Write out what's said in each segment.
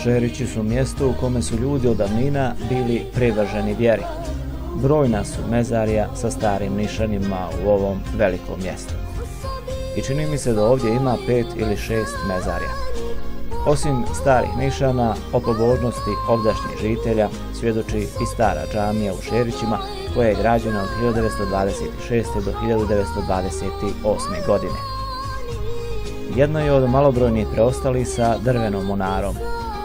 Šerići su mjesto u kome su ljudi od davnina bili privrženi vjeri. Brojna su mezarija sa starim nišanima u ovom velikom mjestu. I čini mi se da ovdje ima 5 ili 6 mezarija. Osim starih nišana, o pobožnosti ovdašnjih žitelja svjedoči i stara džamija u Šerićima koja je građena od 1926. do 1928. godine. Jedno je od malobrojnih preostalih sa drvenom munarom,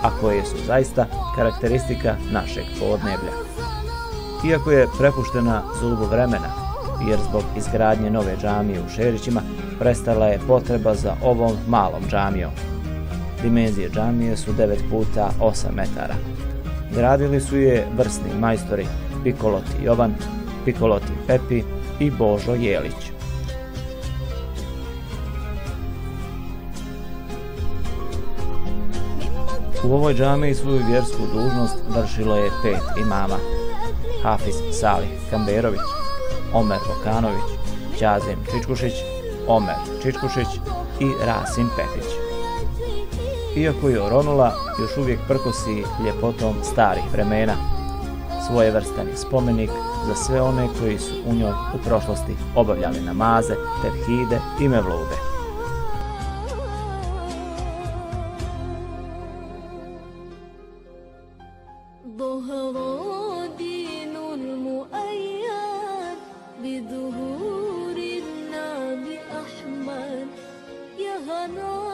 a koje su zaista karakteristika našeg podneblja. Iako je prepuštena zulubu vremena, jer zbog izgradnje nove džamije u Šerićima prestala je potreba za ovom malom džamijom. Dimenzije džamije su 9 puta 8 metara. Gradili su je vrsni majstori Pikoloti Jovan, Pikoloti Pepi i Božo Jelić. U ovoj džamiji svoju vjersku dužnost vršilo je 5 imama: Hafiz Salih Kamberović, Omer Vokanović, Ćazim Čičkušić, Omer Čičkušić i Rasim Pekić. Iako je oronula, još uvijek prkosi ljepotom starih vremena, svojevrstan je spomenik za sve one koji su u njoj u prošlosti obavljali namaze, tevhide i mevlude. بظهور النعم أحمد يا هنا